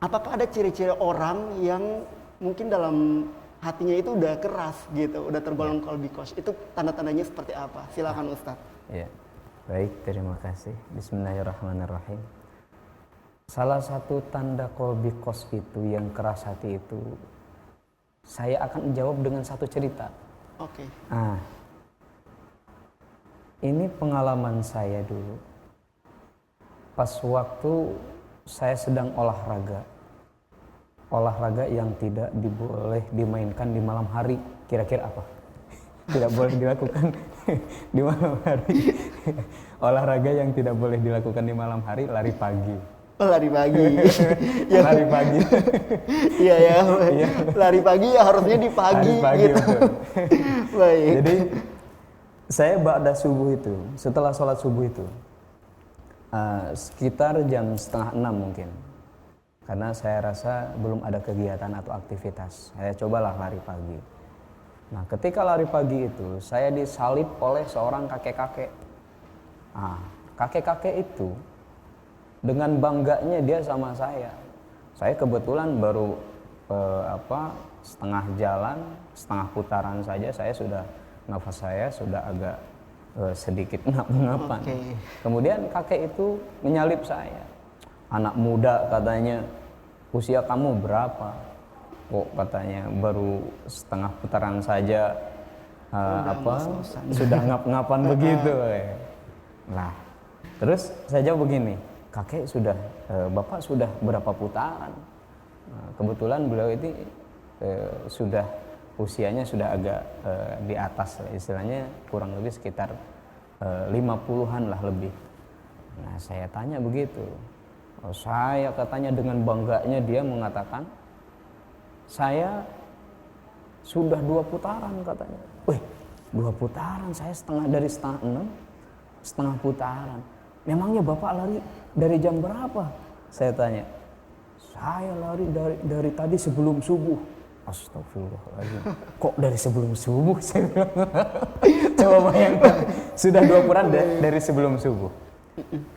[SPEAKER 1] apakah ada ciri-ciri orang yang mungkin dalam hatinya itu udah keras gitu, udah tergolong qalbi qas, itu tanda-tandanya seperti apa? Silakan Ustadz.
[SPEAKER 2] Ya, baik, terima kasih. Bismillahirrahmanirrahim. Salah satu tanda qalbi qas itu yang keras hati itu, saya akan jawab dengan satu cerita.
[SPEAKER 1] Oke.
[SPEAKER 2] Ini pengalaman saya dulu. Pas waktu saya sedang olahraga yang tidak boleh dimainkan di malam hari. Kira-kira apa? Tidak boleh dilakukan di malam hari. Olahraga yang tidak boleh dilakukan di malam hari, lari pagi.
[SPEAKER 1] Oh, lari pagi.
[SPEAKER 2] Ya. Lari pagi.
[SPEAKER 1] Iya ya. Lari pagi ya harusnya di pagi.
[SPEAKER 2] Lari pagi gitu.
[SPEAKER 1] Baik.
[SPEAKER 2] Jadi saya ba'da subuh itu, setelah sholat subuh itu, sekitar jam 5:30 mungkin. Karena saya rasa belum ada kegiatan atau aktivitas, saya cobalah lari pagi. Nah, ketika lari pagi itu, saya disalib oleh seorang kakek-kakek. Kakek-kakek itu dengan bangganya dia sama saya. Saya kebetulan baru setengah jalan, setengah putaran saja, nafas saya sudah agak sedikit ngap-ngapan.
[SPEAKER 1] Okay.
[SPEAKER 2] Kemudian kakek itu menyalip saya. Anak muda katanya, usia kamu berapa? Kok katanya baru setengah putaran saja
[SPEAKER 1] Sudah
[SPEAKER 2] sudah ngap-ngapan begitu. Nah, Terus saya jawab begini, kakek sudah, bapak sudah berapa putaran? Nah, kebetulan beliau ini sudah usianya sudah agak di atas, istilahnya kurang lebih sekitar 50-an lah lebih. Nah saya tanya begitu, saya katanya dengan bangganya dia mengatakan, saya sudah 2 putaran katanya. Wih, 2 putaran, saya dari setengah 6, setengah putaran. Memangnya bapak lari dari jam berapa? Saya tanya. Saya lari dari tadi sebelum subuh. Astagfirullahaladzim. Kok dari sebelum subuh? Saya bilang. Coba bayangkan, sudah 2 putaran dari sebelum subuh.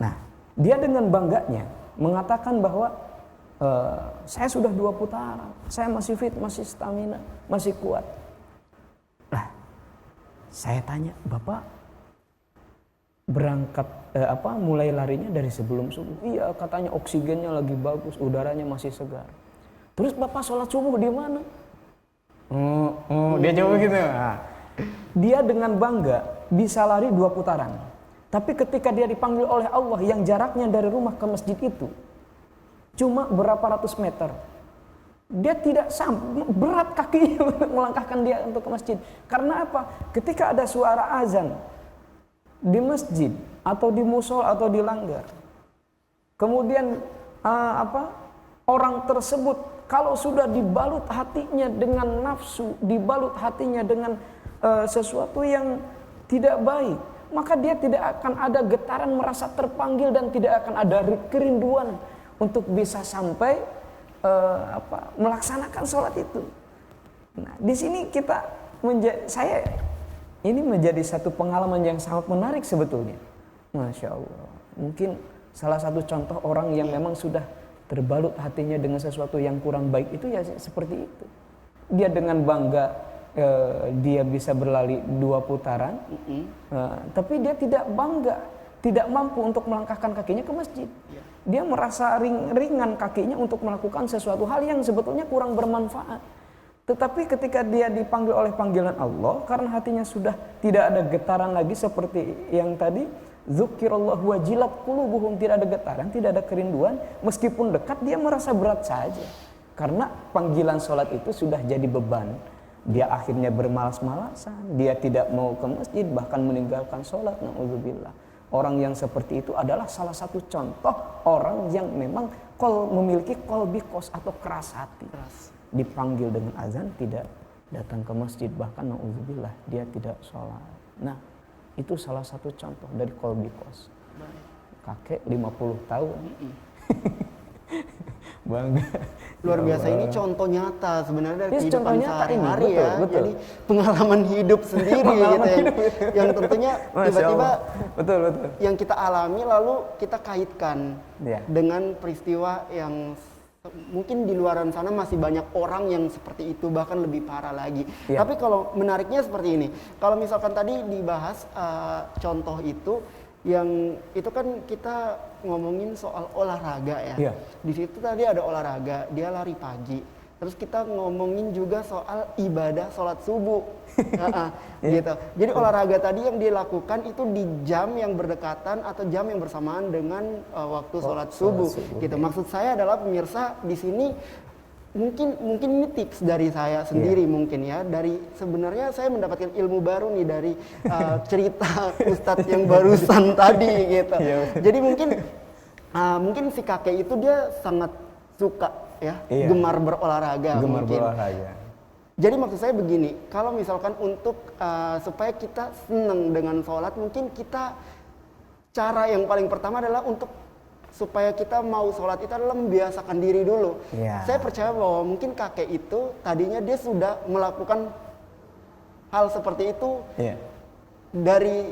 [SPEAKER 2] Nah, dia dengan bangganya mengatakan bahwa saya sudah 2 putaran, saya masih fit, masih stamina, masih kuat. Nah, saya tanya, bapak berangkat mulai larinya dari sebelum subuh? Iya, katanya oksigennya lagi bagus, udaranya masih segar. Terus bapak sholat subuh di mana? Dia jawab gitu. Nah, dia dengan bangga bisa lari 2 putaran. Tapi ketika dia dipanggil oleh Allah yang jaraknya dari rumah ke masjid itu cuma berapa ratus meter, dia tidak berat kakinya untuk melangkahkan dia untuk ke masjid. Karena apa? Ketika ada suara azan di masjid atau di musola atau di langgar, kemudian orang tersebut kalau sudah dibalut hatinya dengan nafsu, dibalut hatinya dengan sesuatu yang tidak baik, maka dia tidak akan ada getaran merasa terpanggil dan tidak akan ada kerinduan untuk bisa sampai melaksanakan sholat itu. Nah, di sini saya ini menjadi satu pengalaman yang sangat menarik sebetulnya. Masya Allah. Mungkin salah satu contoh orang yang memang sudah terbalut hatinya dengan sesuatu yang kurang baik itu ya seperti itu. Dia dengan bangga dia bisa berlari 2 putaran, tapi dia tidak bangga, tidak mampu untuk melangkahkan kakinya ke masjid. Dia merasa ringan kakinya untuk melakukan sesuatu hal yang sebetulnya kurang bermanfaat. Tetapi ketika dia dipanggil oleh panggilan Allah, karena hatinya sudah tidak ada getaran lagi seperti yang tadi, dzukirallahu wajilat qulubuhum, tidak ada getaran, tidak ada kerinduan, meskipun dekat dia merasa berat saja. Karena panggilan sholat itu sudah jadi beban. Dia akhirnya bermalas-malasan, dia tidak mau ke masjid, bahkan meninggalkan sholat. Na'udzubillah. Orang yang seperti itu adalah salah satu contoh orang yang memang memiliki qalbi qos atau keras hati. Dipanggil dengan azan tidak datang ke masjid, bahkan na'udzubillah dia tidak sholat. Nah, itu salah satu contoh dari qalbi qos. Kakek 50 tahun. Bangga.
[SPEAKER 1] Luar biasa, ini contoh nyata sebenarnya dari kehidupan sehari-hari
[SPEAKER 2] betul,
[SPEAKER 1] ya.
[SPEAKER 2] betul.
[SPEAKER 1] Jadi pengalaman hidup sendiri gitu ya. Yang tentunya tiba-tiba
[SPEAKER 2] betul.
[SPEAKER 1] yang kita alami lalu kita kaitkan dengan peristiwa yang mungkin di luaran sana masih banyak orang yang seperti itu, bahkan lebih parah lagi. Tapi kalau menariknya seperti ini, kalau misalkan tadi dibahas contoh itu, yang itu kan kita ngomongin soal olahraga ya. Di situ tadi ada olahraga, dia lari pagi. Terus kita ngomongin juga soal ibadah sholat subuh. Gitu. Jadi olahraga tadi yang dilakukan itu di jam yang berdekatan atau jam yang bersamaan dengan waktu sholat subuh. Gitu. Maksud saya adalah pemirsa di sini mungkin ini tips dari saya sendiri mungkin ya, dari sebenarnya saya mendapatkan ilmu baru nih dari cerita Ustadz yang barusan tadi gitu. Jadi mungkin si kakek itu dia sangat suka ya, gemar berolahraga. Jadi maksud saya begini, kalau misalkan untuk supaya kita senang dengan sholat, mungkin kita cara yang paling pertama adalah untuk supaya kita mau sholat itu adalah membiasakan diri dulu. Saya percaya bahwa mungkin kakek itu tadinya dia sudah melakukan hal seperti itu dari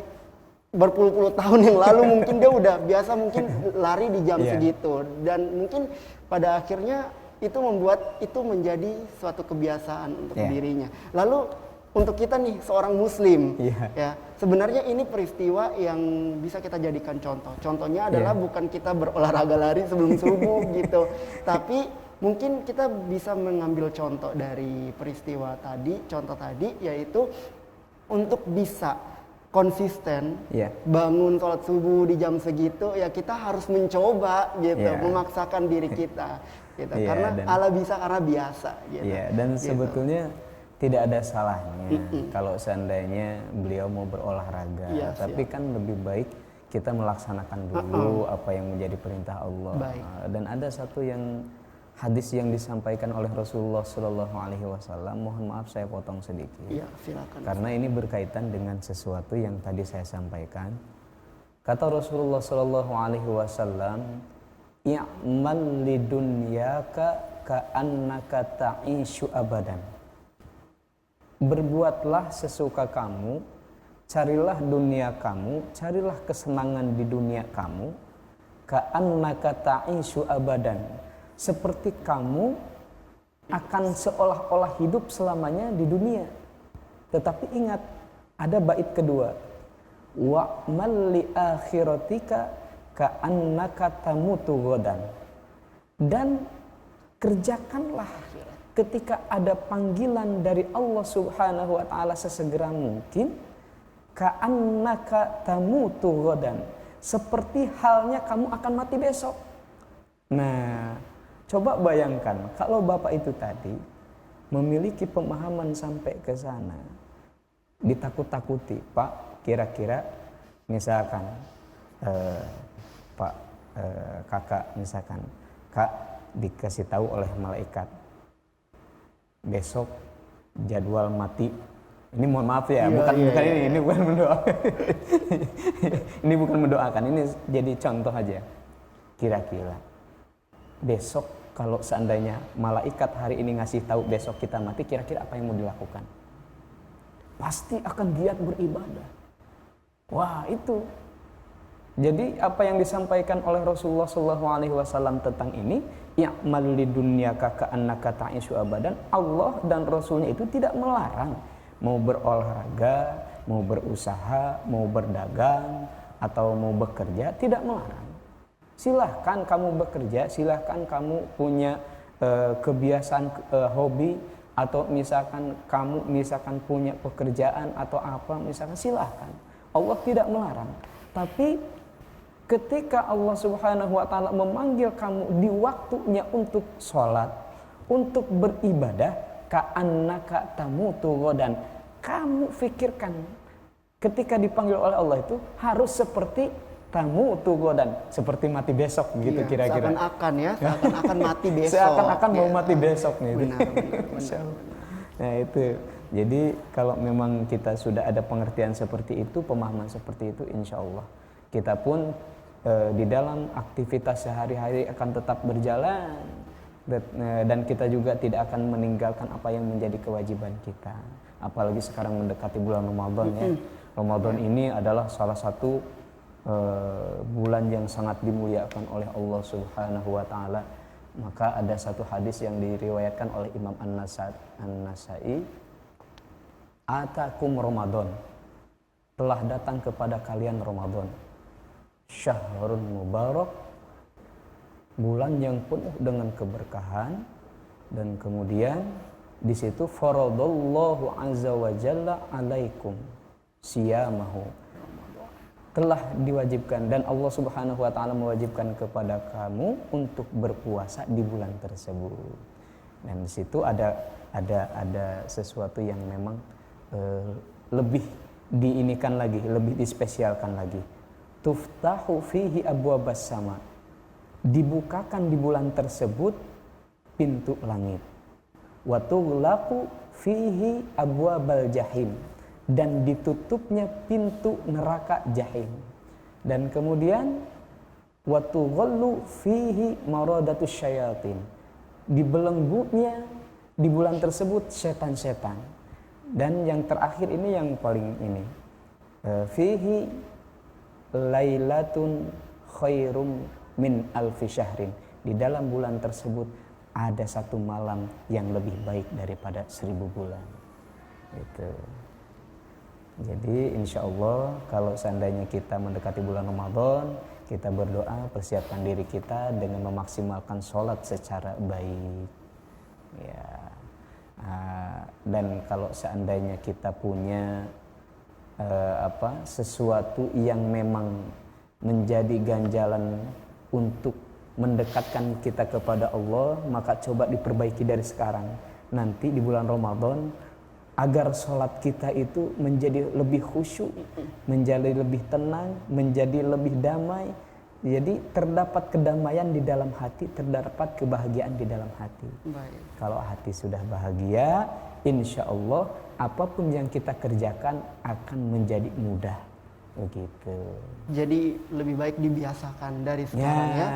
[SPEAKER 1] berpuluh-puluh tahun yang lalu. Mungkin dia udah biasa mungkin lari di jam segitu, dan mungkin pada akhirnya itu membuat itu menjadi suatu kebiasaan untuk dirinya. Lalu untuk kita nih seorang muslim ya, sebenarnya ini peristiwa yang bisa kita jadikan contoh. Contohnya adalah bukan kita berolahraga lari sebelum subuh gitu, tapi mungkin kita bisa mengambil contoh dari peristiwa tadi, contoh tadi yaitu untuk bisa konsisten
[SPEAKER 2] Iya.
[SPEAKER 1] bangun sholat subuh di jam segitu, ya kita harus mencoba gitu,
[SPEAKER 2] Iya.
[SPEAKER 1] memaksakan diri kita gitu.
[SPEAKER 2] Iya,
[SPEAKER 1] Karena
[SPEAKER 2] dan-
[SPEAKER 1] Allah bisa karena biasa gitu.
[SPEAKER 2] Iya, dan
[SPEAKER 1] Gitu.
[SPEAKER 2] sebetulnya tidak ada salahnya kalau seandainya beliau mau berolahraga,
[SPEAKER 1] Iya,
[SPEAKER 2] tapi kan lebih baik kita melaksanakan dulu apa yang menjadi perintah Allah.
[SPEAKER 1] Baik.
[SPEAKER 2] Dan ada satu yang hadis yang disampaikan oleh Rasulullah Shallallahu Alaihi Wasallam. Mohon maaf saya potong sedikit.
[SPEAKER 1] Iya, silakan.
[SPEAKER 2] Karena ini berkaitan dengan sesuatu yang tadi saya sampaikan. Kata Rasulullah Shallallahu Alaihi Wasallam, "I'mal lidunyaka ka'annaka ta'ishu abadan." Berbuatlah sesuka kamu, carilah dunia kamu, carilah kesenangan di dunia kamu, ka'annaka ta'ishu abadan. Seperti kamu akan seolah-olah hidup selamanya di dunia. Tetapi ingat, ada bait kedua. Wa'mal li akhiratika ka'annaka tamutu ghadan. Dan kerjakanlah ketika ada panggilan dari Allah Subhanahu wa taala sesegera mungkin, ka'annaka tamutu ghadan. Seperti halnya kamu akan mati besok. Nah, coba bayangkan kalau Bapak itu tadi memiliki pemahaman sampai ke sana, ditakut-takuti, Pak, kira-kira misalkan Pak, kakak misalkan, Kak, dikasih tahu oleh malaikat besok jadwal mati. Ini mohon maaf ya, bukan ini bukan mendoakan. Ini bukan mendoakan, ini jadi contoh aja. Kira-kira besok kalau seandainya malaikat hari ini ngasih tahu besok kita mati, kira-kira apa yang mau dilakukan? Pasti akan giat beribadah. Wah, itu. Jadi apa yang disampaikan oleh Rasulullah SAW tentang ini, ya'mal lidunyaka ka'annaka ta'ishu abadan, Allah dan Rasulnya itu tidak melarang mau berolahraga, mau berusaha, mau berdagang, atau mau bekerja, tidak melarang. Silahkan kamu bekerja, silahkan kamu punya kebiasaan hobi, atau misalkan kamu punya pekerjaan atau apa, misalkan silahkan. Allah tidak melarang. Tapi ketika Allah Subhanahu wa taala memanggil kamu di waktunya untuk sholat, untuk beribadah, ka'annaka tamutu ghadan. Kamu pikirkan ketika dipanggil oleh Allah itu harus seperti tamutu ghadan, seperti mati besok gitu, kira-kira.
[SPEAKER 1] Seakan-akan mati besok.
[SPEAKER 2] Seakan-akan mau mati besok nih.
[SPEAKER 1] Benar.
[SPEAKER 2] Nah, itu. Jadi kalau memang kita sudah ada pengertian seperti itu, pemahaman seperti itu, insya Allah kita pun di dalam aktivitas sehari-hari akan tetap berjalan, dan kita juga tidak akan meninggalkan apa yang menjadi kewajiban kita. Apalagi sekarang mendekati bulan Ramadan ya. Ramadan ini adalah salah satu bulan yang sangat dimuliakan oleh Allah Subhanahu wa taala. Maka ada satu hadis yang diriwayatkan oleh Imam An-Nasai, "Atakum Ramadan." Telah datang kepada kalian Ramadan. Syahrun mubarak, bulan yang penuh dengan keberkahan, dan kemudian di situ faradallahu azza wa jalla alaikum siyamahu. Telah diwajibkan, dan Allah Subhanahu wa taala mewajibkan kepada kamu untuk berpuasa di bulan tersebut. Dan di situ ada sesuatu yang memang lebih diinikan lagi, lebih dispesialkan lagi. Tuftahu fihi abwabas sama. Dibukakan di bulan tersebut pintu langit. Wa tughlaqu fihi abwabal jahim. Dan ditutupnya pintu neraka jahim. Dan kemudian wa tughallu fihi maradatus syayatin. Dibelenggunya di bulan tersebut setan-setan. Dan yang terakhir ini yang paling ini. Fihi lailatun khairum min alfi syahrin. Di dalam bulan tersebut ada satu malam yang lebih baik daripada 1000 bulan. Itu. Jadi insya Allah kalau seandainya kita mendekati bulan Ramadan, kita berdoa persiapkan diri kita dengan memaksimalkan sholat secara baik. Ya. Dan kalau seandainya kita punya sesuatu yang memang menjadi ganjalan untuk mendekatkan kita kepada Allah, maka coba diperbaiki dari sekarang. Nanti di bulan Ramadan, agar sholat kita itu menjadi lebih khusyuk, menjadi lebih tenang, menjadi lebih damai. Jadi terdapat kedamaian di dalam hati, terdapat kebahagiaan di dalam hati.
[SPEAKER 1] Baik.
[SPEAKER 2] Kalau hati sudah bahagia, insya Allah apapun yang kita kerjakan akan menjadi mudah. Begitu.
[SPEAKER 1] Jadi lebih baik dibiasakan dari sekarang ya.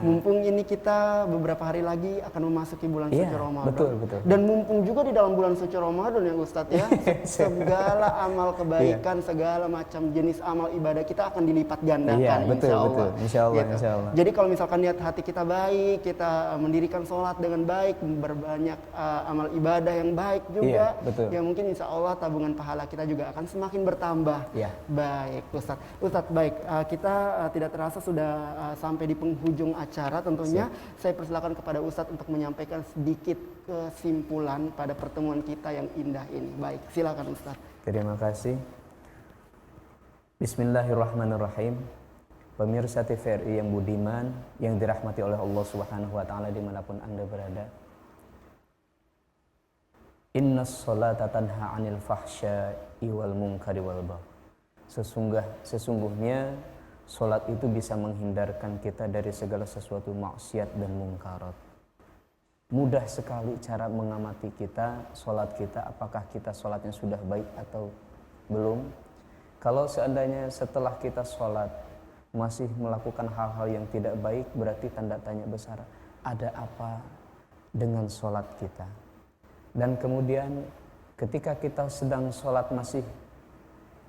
[SPEAKER 1] Mumpung ini kita beberapa hari lagi akan memasuki bulan suci Ramadan.
[SPEAKER 2] Betul.
[SPEAKER 1] Dan mumpung juga di dalam bulan suci Ramadan ya Ustadz ya, segala amal kebaikan, segala macam jenis amal ibadah kita akan dilipat gandakan insya Allah.
[SPEAKER 2] Insya Allah,
[SPEAKER 1] Gitu.
[SPEAKER 2] insya Allah.
[SPEAKER 1] Jadi kalau misalkan niat hati kita baik, kita mendirikan sholat dengan baik, berbanyak amal ibadah yang baik juga, ya mungkin insya Allah tabungan pahala kita juga akan semakin bertambah. Baik. Ustadz baik, kita tidak terasa sudah sampai di penghujung acara tentunya. Saya persilakan kepada Ustadz untuk menyampaikan sedikit kesimpulan pada pertemuan kita yang indah ini. Baik, silakan Ustadz.
[SPEAKER 2] Terima kasih. Bismillahirrahmanirrahim. Pemirsa TVRI yang budiman, yang dirahmati oleh Allah Subhanahu wa taala dimanapun Anda berada. Innas sholata tanha 'anil fahsya'i wal munkari wal baghi. Sesungguhnya sholat itu bisa menghindarkan kita dari segala sesuatu maksiat dan mungkarat. Mudah sekali cara mengamati kita, sholat kita, apakah kita sholatnya sudah baik atau belum. Kalau seandainya setelah kita sholat masih melakukan hal-hal yang tidak baik, berarti tanda tanya besar, ada apa dengan sholat kita. Dan kemudian ketika kita sedang sholat masih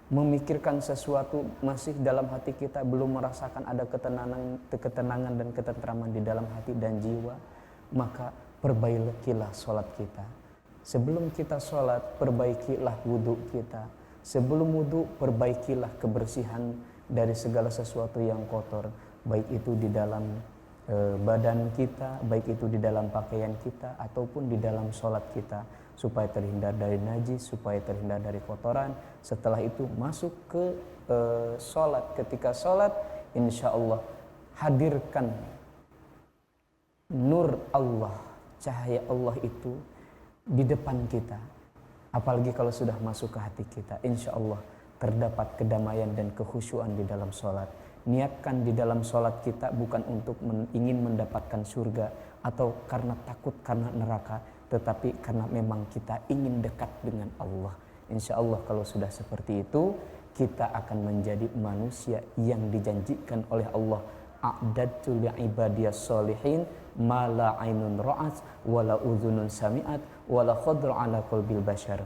[SPEAKER 2] memikirkan sesuatu, masih dalam hati kita belum merasakan ada ketenangan dan ketentraman di dalam hati dan jiwa, maka perbaikilah sholat kita. Sebelum kita sholat, perbaikilah wudhu kita. Sebelum wudhu, perbaikilah kebersihan dari segala sesuatu yang kotor, baik itu di dalam badan kita, baik itu di dalam pakaian kita, ataupun di dalam sholat kita, supaya terhindar dari najis, supaya terhindar dari kotoran. Setelah itu masuk ke sholat. Ketika sholat, insya Allah hadirkan nur Allah, cahaya Allah itu di depan kita. Apalagi kalau sudah masuk ke hati kita, insya Allah terdapat kedamaian dan kekhusyuan di dalam sholat. Niatkan di dalam sholat kita bukan untuk ingin mendapatkan surga atau karena takut karena neraka, tetapi karena memang kita ingin dekat dengan Allah. Insya Allah kalau sudah seperti itu, kita akan menjadi manusia yang dijanjikan oleh Allah. A'dadtu li'ibadiyas sholihin ma la ainun ra'at wa la udhunun sami'at wa la khadra ala qalbil bashar.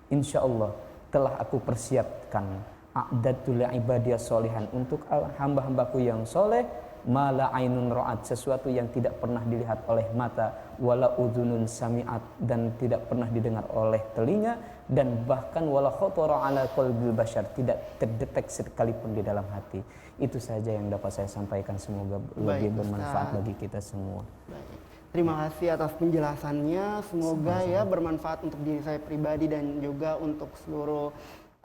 [SPEAKER 2] Insya Allah telah aku persiapkan a'dadtu li'ibadiyas sholihan, untuk hamba-hambaku yang soleh, mala ainun ra'at, sesuatu yang tidak pernah dilihat oleh mata, wala udhunun sami'at, dan tidak pernah didengar oleh telinga, dan bahkan wala khatara ala qalbil bashar, tidak terdetek sekalipun di dalam hati. Itu saja yang dapat saya sampaikan, semoga lebih bermanfaat bagi kita semua.
[SPEAKER 1] Baik. Terima kasih atas penjelasannya, semoga ya bermanfaat untuk diri saya pribadi dan juga untuk seluruh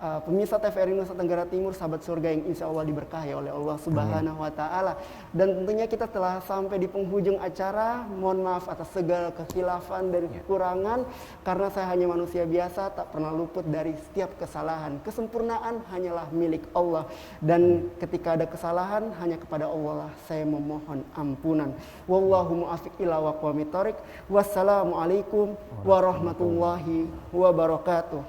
[SPEAKER 1] pemirsa TVRI Nusa Tenggara Timur, sahabat surga yang insya Allah diberkahi oleh Allah Subhanahu wa Ta'ala. Dan tentunya kita telah sampai di penghujung acara. Mohon maaf atas segala kekhilafan dan kekurangan, karena saya hanya manusia biasa, tak pernah luput dari setiap kesalahan. Kesempurnaan hanyalah milik Allah, dan ketika ada kesalahan hanya kepada Allah lah saya memohon ampunan. Wallahu mu'afiq ila waqwamit thoriq. Wassalamualaikum warahmatullahi wabarakatuh.